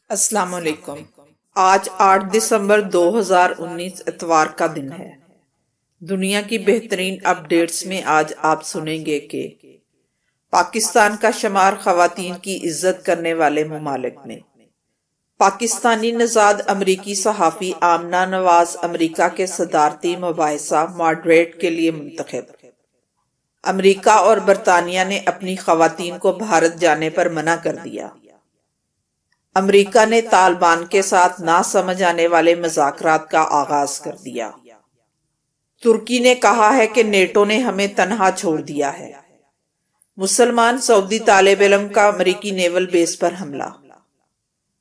السلام علیکم۔ آج 8 دسمبر 2019 اتوار کا دن ہے۔ دنیا کی بہترین اپڈیٹس میں آج آپ سنیں گے کہ پاکستان کا شمار خواتین کی عزت کرنے والے ممالک میں۔ پاکستانی نژاد امریکی صحافی آمنہ نواز امریکہ کے صدارتی مباحثہ ماڈریٹ کے لیے منتخب۔ امریکہ اور برطانیہ نے اپنی خواتین کو بھارت جانے پر منع کر دیا۔ امریکہ نے طالبان کے ساتھ نہ سمجھ آنے والے مذاکرات کا آغاز کر دیا۔ ترکی نے کہا ہے کہ نیٹو نے ہمیں تنہا چھوڑ دیا ہے۔ مسلمان سعودی طالب علم کا امریکی نیول بیس پر حملہ۔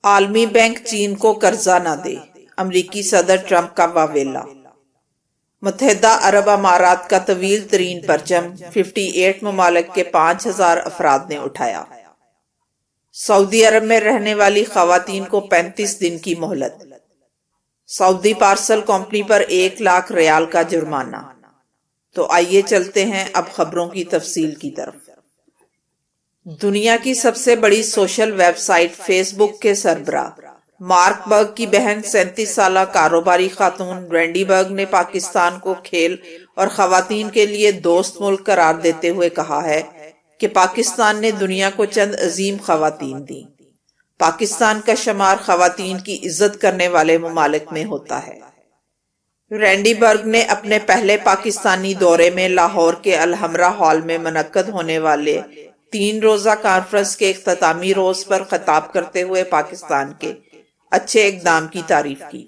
عالمی بینک چین کو قرضہ نہ دے، امریکی صدر ٹرمپ کا واویلا۔ متحدہ عرب امارات کا طویل ترین پرچم 58 ممالک کے 5000 افراد نے اٹھایا۔ سعودی عرب میں رہنے والی خواتین کو 35 دن کی مہلت۔ سعودی پارسل کمپنی پر 1 لاکھ ریال کا جرمانہ۔ تو آئیے چلتے ہیں اب خبروں کی تفصیل کی طرف۔ دنیا کی سب سے بڑی سوشل ویب سائٹ فیس بک کے سربراہ مارک برگ کی بہن 37 سالہ کاروباری خاتون رینڈی برگ نے پاکستان کو کھیل اور خواتین کے لیے دوست ملک قرار دیتے ہوئے کہا ہے کہ پاکستان نے دنیا کو چند عظیم خواتین دیں۔ پاکستان کا شمار خواتین کی عزت کرنے والے ممالک میں ہوتا ہے۔ رینڈی برگ نے اپنے پہلے پاکستانی دورے میں لاہور کے الحمرا ہال میں منعقد ہونے والے 3 روزہ کانفرنس کے اختتامی روز پر خطاب کرتے ہوئے پاکستان کے اچھے اقدام کی تعریف کی۔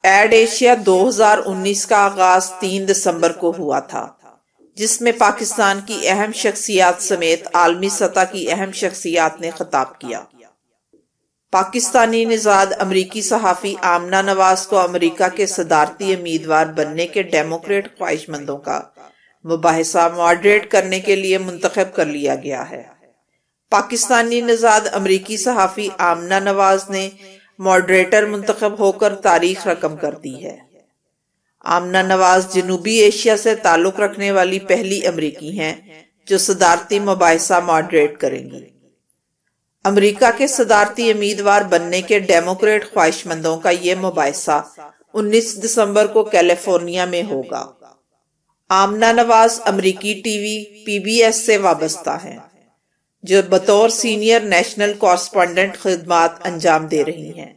ایڈ ایشیا 2019 کا آغاز 3 دسمبر کو ہوا تھا، جس میں پاکستان کی اہم شخصیات سمیت عالمی سطح کی اہم شخصیات نے خطاب کیا۔ پاکستانی نژاد امریکی صحافی آمنہ نواز کو امریکہ کے صدارتی امیدوار بننے کے ڈیموکریٹ خواہش مندوں کا مباحثہ ماڈریٹ کرنے کے لیے منتخب کر لیا گیا ہے۔ پاکستانی نژاد امریکی صحافی آمنہ نواز نے ماڈریٹر منتخب ہو کر تاریخ رقم کر دی ہے۔ آمنہ نواز جنوبی ایشیا سے تعلق رکھنے والی پہلی امریکی ہیں جو صدارتی مباحثہ ماڈریٹ کریں گی۔ امریکہ کے صدارتی امیدوار بننے کے ڈیموکریٹ خواہش مندوں کا یہ مباحثہ 19 دسمبر کو کیلیفورنیا میں ہوگا۔ آمنہ نواز امریکی ٹی وی PBS سے وابستہ ہیں، جو بطور سینئر نیشنل کورسپونڈنٹ خدمات انجام دے رہی ہیں۔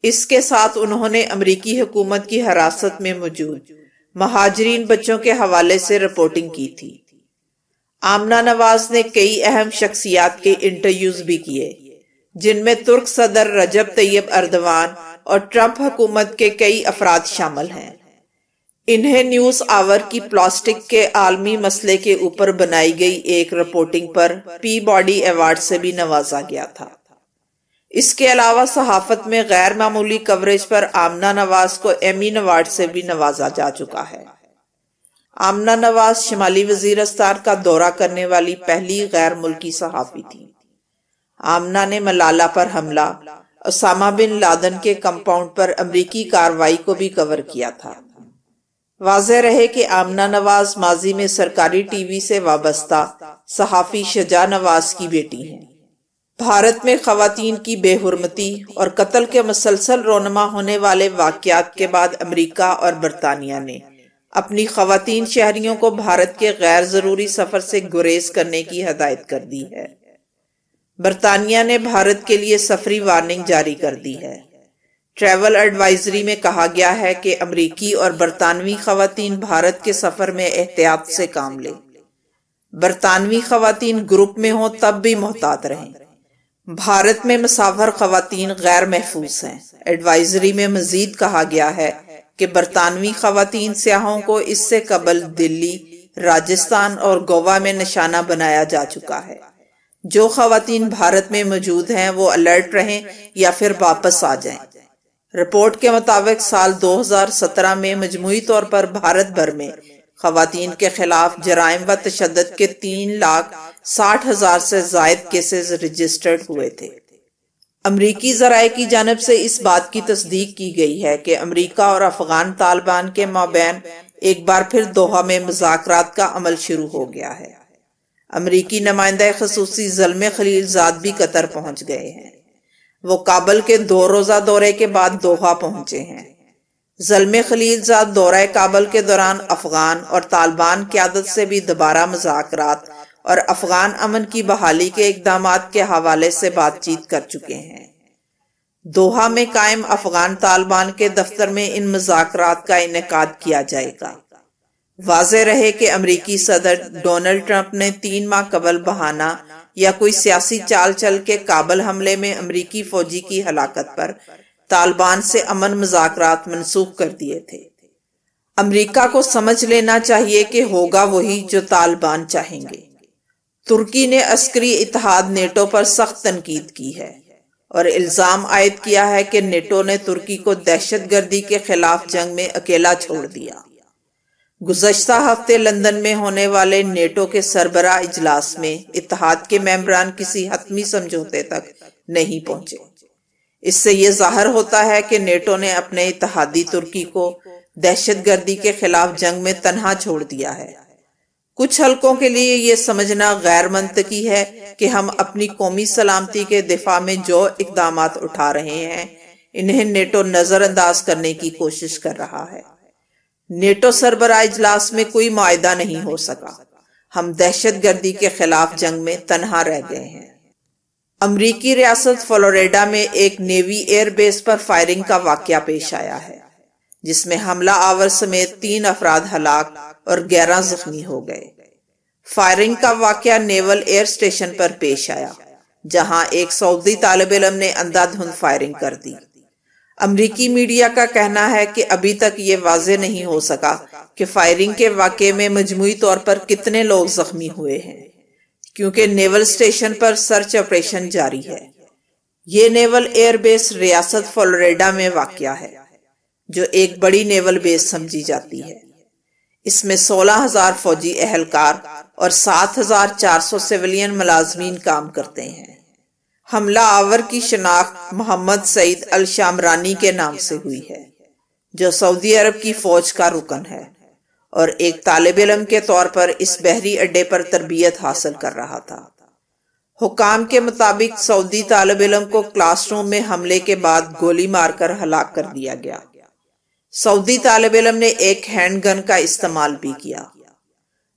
اس کے ساتھ انہوں نے امریکی حکومت کی حراست میں موجود مہاجرین بچوں کے حوالے سے رپورٹنگ کی تھی۔ آمنہ نواز نے کئی اہم شخصیات کے انٹرویوز بھی کیے، جن میں ترک صدر رجب طیب ایردوان اور ٹرمپ حکومت کے کئی افراد شامل ہیں۔ انہیں نیوز آور کی پلاسٹک کے عالمی مسئلے کے اوپر بنائی گئی ایک رپورٹنگ پر پی باڈی ایوارڈ سے بھی نوازا گیا تھا۔ اس کے علاوہ صحافت میں غیر معمولی کوریج پر آمنہ نواز کو ایمی ایوارڈ سے بھی نوازا جا چکا ہے۔ آمنہ نواز شمالی وزیرستان کا دورہ کرنے والی پہلی غیر ملکی صحافی تھی۔ آمنہ نے ملالہ پر حملہ، اسامہ بن لادن کے کمپاؤنڈ پر امریکی کارروائی کو بھی کور کیا تھا۔ واضح رہے کہ آمنہ نواز ماضی میں سرکاری ٹی وی سے وابستہ صحافی شجاع نواز کی بیٹی ہیں۔ بھارت میں خواتین کی بے حرمتی اور قتل کے مسلسل رونما ہونے والے واقعات کے بعد امریکہ اور برطانیہ نے اپنی خواتین شہریوں کو بھارت کے غیر ضروری سفر سے گریز کرنے کی ہدایت کر دی ہے۔ برطانیہ نے بھارت کے لیے سفری وارننگ جاری کر دی ہے۔ ٹریول ایڈوائزری میں کہا گیا ہے کہ امریکی اور برطانوی خواتین بھارت کے سفر میں احتیاط سے کام لیں۔ برطانوی خواتین گروپ میں ہوں تب بھی محتاط رہیں۔ بھارت میں مسافر خواتین غیر محفوظ ہیں۔ ایڈوائزری میں مزید کہا گیا ہے کہ برطانوی خواتین سیاحوں کو اس سے قبل دلی، راجستھان اور گوا میں نشانہ بنایا جا چکا ہے۔ جو خواتین بھارت میں موجود ہیں وہ الرٹ رہیں یا پھر واپس آ جائیں۔ رپورٹ کے مطابق سال 2017 میں مجموعی طور پر بھارت بھر میں خواتین کے خلاف جرائم و تشدد کے 3,60,000 سے زائد کیسز رجسٹرڈ ہوئے تھے۔ امریکی ذرائع کی جانب سے اس بات کی تصدیق کی گئی ہے کہ امریکہ اور افغان طالبان کے مابین ایک بار پھر دوحہ میں مذاکرات کا عمل شروع ہو گیا ہے۔ امریکی نمائندہ خصوصی زلمے خلیل زاد بھی قطر پہنچ گئے ہیں۔ وہ کابل کے 2 روزہ دورے کے بعد دوحہ پہنچے ہیں۔ زلمے خلیل زاد دورہ کابل کے دوران افغان اور طالبان قیادت سے بھی دوبارہ مذاکرات اور افغان امن کی بحالی کے اقدامات کے حوالے سے بات چیت کر چکے ہیں۔ دوحہ میں قائم افغان طالبان کے دفتر میں ان مذاکرات کا انعقاد کیا جائے گا۔ واضح رہے کہ امریکی صدر ڈونلڈ ٹرمپ نے 3 ماہ قبل بہانہ یا کوئی سیاسی چال چل کے کابل حملے میں امریکی فوجی کی ہلاکت پر طالبان سے امن مذاکرات منسوخ کر دیے تھے۔ امریکہ کو سمجھ لینا چاہیے کہ ہوگا وہی جو طالبان چاہیں گے۔ ترکی نے عسکری اتحاد نیٹو پر سخت تنقید کی ہے اور الزام عائد کیا ہے کہ نیٹو نے ترکی کو دہشت گردی کے خلاف جنگ میں اکیلا چھوڑ دیا۔ گزشتہ ہفتے لندن میں ہونے والے نیٹو کے سربراہ اجلاس میں اتحاد کے ممبران کسی حتمی سمجھوتے تک نہیں پہنچے۔ اس سے یہ ظاہر ہوتا ہے کہ نیٹو نے اپنے اتحادی ترکی کو دہشت گردی کے خلاف جنگ میں تنہا چھوڑ دیا ہے۔ کچھ حلقوں کے لیے یہ سمجھنا غیر منطقی ہے کہ ہم اپنی قومی سلامتی کے دفاع میں جو اقدامات اٹھا رہے ہیں انہیں نیٹو نظر انداز کرنے کی کوشش کر رہا ہے۔ نیٹو سربراہ اجلاس میں کوئی معاہدہ نہیں ہو سکا۔ ہم دہشت گردی کے خلاف جنگ میں تنہا رہ گئے ہیں۔ امریکی ریاست فلوریڈا میں ایک نیوی ایئر بیس پر فائرنگ کا واقعہ پیش آیا ہے جس میں حملہ آور سمیت 3 افراد ہلاک اور 11 زخمی ہو گئے۔ فائرنگ کا واقعہ نیول ایئر اسٹیشن پر پیش آیا جہاں ایک سعودی طالب علم نے اندھا دھند فائرنگ کر دی۔ امریکی میڈیا کا کہنا ہے کہ ابھی تک یہ واضح نہیں ہو سکا کہ فائرنگ کے واقعے میں مجموعی طور پر کتنے لوگ زخمی ہوئے ہیں کیونکہ نیول اسٹیشن پر سرچ آپریشن جاری ہے۔ یہ نیول ایئر بیس ریاست فلوریڈا میں واقع ہے جو ایک بڑی نیول بیس سمجھی جاتی ہے۔ اس میں 16,000 فوجی اہلکار اور 7,400 سویلین ملازمین کام کرتے ہیں۔ حملہ آور کی شناخت محمد سعید الشامرانی کے نام سے ہوئی ہے جو سعودی عرب کی فوج کا رکن ہے اور ایک طالب علم کے طور پر اس بحری اڈے پر تربیت حاصل کر رہا تھا۔ حکام کے مطابق سعودی طالب علم کو کلاس روم میں حملے کے بعد گولی مار کر ہلاک کر دیا گیا۔ سعودی طالب علم نے ایک ہینڈ گن کا استعمال بھی کیا۔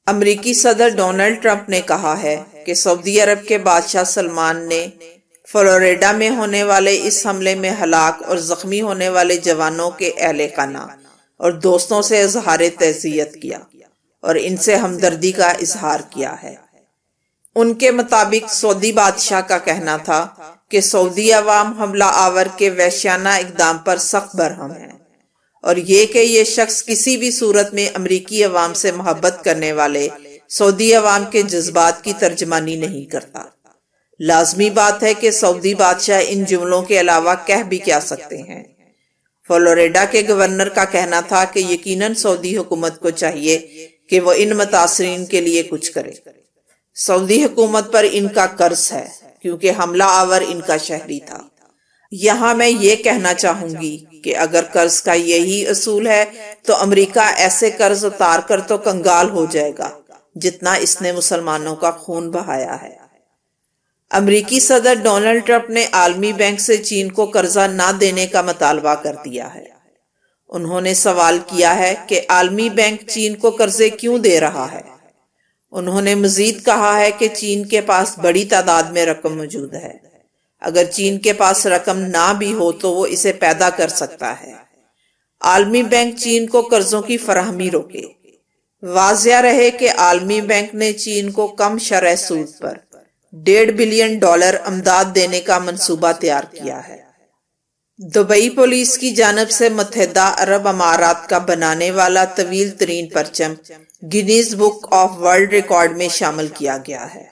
امریکی صدر ڈونلڈ ٹرمپ نے کہا ہے کہ سعودی عرب کے بادشاہ سلمان نے فلوریڈا میں ہونے والے اس حملے میں ہلاک اور زخمی ہونے والے جوانوں کے اہل خانہ اور دوستوں سے اظہار تعزیت کیا اور ان سے ہمدردی کا اظہار کیا ہے۔ ان کے مطابق سعودی بادشاہ کا کہنا تھا کہ سعودی عوام حملہ آور کے وحشیانہ اقدام پر سخت برہم ہیں اور یہ کہ یہ شخص کسی بھی صورت میں امریکی عوام سے محبت کرنے والے سعودی عوام کے جذبات کی ترجمانی نہیں کرتا۔ لازمی بات ہے کہ سعودی بادشاہ ان جملوں کے علاوہ کہہ بھی کیا سکتے ہیں۔ فلوریڈا کے گورنر کا کہنا تھا کہ یقیناً سعودی حکومت کو چاہیے کہ وہ ان متاثرین کے لیے کچھ کرے۔ سعودی حکومت پر ان کا قرض ہے کیونکہ حملہ آور ان کا شہری تھا۔ یہاں میں یہ کہنا چاہوں گی کہ اگر قرض کا یہی اصول ہے تو امریکہ ایسے قرض اتار کر تو کنگال ہو جائے گا جتنا اس نے مسلمانوں کا خون بہایا ہے۔ امریکی صدر ڈونلڈ ٹرمپ نے عالمی بینک سے چین کو قرضہ نہ دینے کا مطالبہ کر دیا ہے۔ انہوں نے سوال کیا ہے کہ عالمی بینک چین کو قرضے کیوں دے رہا ہے۔ انہوں نے مزید کہا ہے کہ چین کے پاس بڑی تعداد میں رقم موجود ہے۔ اگر چین کے پاس رقم نہ بھی ہو تو وہ اسے پیدا کر سکتا ہے۔ عالمی بینک چین کو قرضوں کی فراہمی روکے۔ واضح رہے کہ عالمی بینک نے چین کو کم شرح سود پر $1.5 بلین امداد دینے کا منصوبہ تیار کیا ہے۔ دبئی پولیس کی جانب سے متحدہ عرب امارات کا بنانے والا طویل ترین پرچم Guinness book of world record میں شامل کیا گیا ہے۔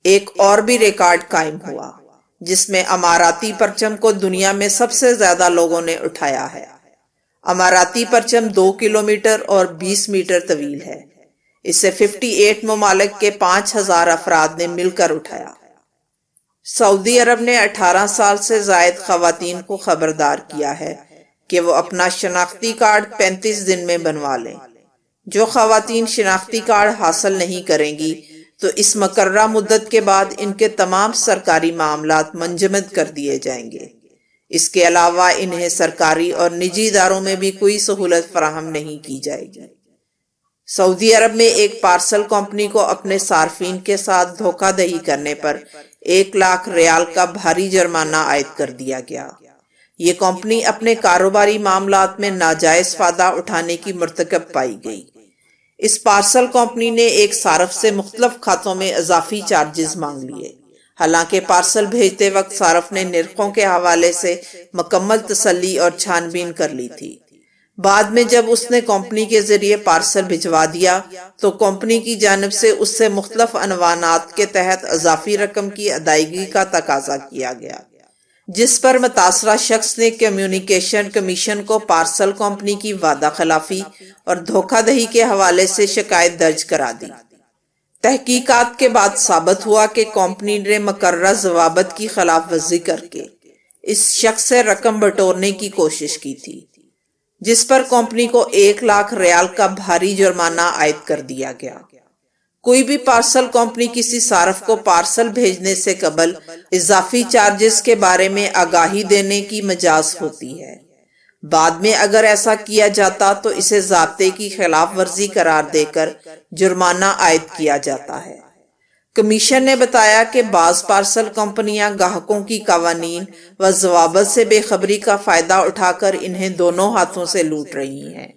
ایک اور بھی ریکارڈ قائم ہوا جس میں اماراتی پرچم کو دنیا میں سب سے زیادہ لوگوں نے اٹھایا ہے۔ اماراتی پرچم 2 کلومیٹر اور 20 میٹر طویل ہے۔ اسے 58 ممالک کے 5,000 افراد نے مل کر اٹھایا۔ سعودی عرب نے 18 سال سے زائد خواتین کو خبردار کیا ہے کہ وہ اپنا شناختی کارڈ 35 دن میں بنوا لیں۔ جو خواتین شناختی کارڈ حاصل نہیں کریں گی تو اس مقررہ مدت کے بعد ان کے تمام سرکاری معاملات منجمد کر دیے جائیں گے۔ اس کے علاوہ انہیں سرکاری اور نجی اداروں میں بھی کوئی سہولت فراہم نہیں کی جائے گی۔ سعودی عرب میں ایک پارسل کمپنی کو اپنے صارفین کے ساتھ دھوکہ دہی کرنے پر 1 لاکھ ریال کا بھاری جرمانہ عائد کر دیا گیا۔ یہ کمپنی اپنے کاروباری معاملات میں ناجائز فائدہ اٹھانے کی مرتکب پائی گئی۔ اس پارسل کمپنی نے ایک صارف سے مختلف کھاتوں میں اضافی چارجز مانگ لیے، حالانکہ پارسل بھیجتے وقت صارف نے نرخوں کے حوالے سے مکمل تسلی اور چھان بین کر لی تھی۔ بعد میں جب اس نے کمپنی کے ذریعے پارسل بھجوا دیا تو کمپنی کی جانب سے اس سے مختلف عنوانات کے تحت اضافی رقم کی ادائیگی کا تقاضا کیا گیا، جس پر متاثرہ شخص نے کمیونیکیشن کمیشن کو پارسل کمپنی کی وعدہ خلافی اور دھوکہ دہی کے حوالے سے شکایت درج کرا دی۔ تحقیقات کے بعد ثابت ہوا کہ کمپنی نے مقررہ ضوابط کی خلاف ورزی کر کے اس شخص سے رقم بٹورنے کی کوشش کی تھی، جس پر کمپنی کو 1 لاکھ ریال کا بھاری جرمانہ عائد کر دیا گیا۔ کوئی بھی پارسل کمپنی کسی صارف کو پارسل بھیجنے سے قبل اضافی چارجز کے بارے میں آگاہی دینے کی مجاز ہوتی ہے۔ بعد میں اگر ایسا کیا جاتا تو اسے ضابطے کی خلاف ورزی قرار دے کر جرمانہ عائد کیا جاتا ہے۔ کمیشن نے بتایا کہ بعض پارسل کمپنیاں گاہکوں کی قوانین و ضوابط سے بے خبری کا فائدہ اٹھا کر انہیں دونوں ہاتھوں سے لوٹ رہی ہیں۔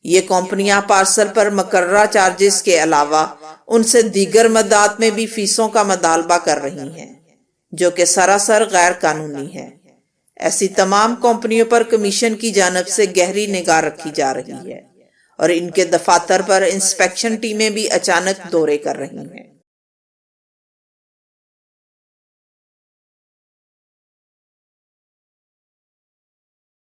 یہ کمپنیاں پارسل پر مقررہ چارجز کے علاوہ ان سے دیگر مدات میں بھی فیسوں کا مطالبہ کر رہی ہیں، جو کہ سراسر غیر قانونی ہے۔ ایسی تمام کمپنیوں پر کمیشن کی جانب سے گہری نگاہ رکھی جا رہی ہے اور ان کے دفاتر پر انسپیکشن ٹیمیں بھی اچانک دورے کر رہی ہیں۔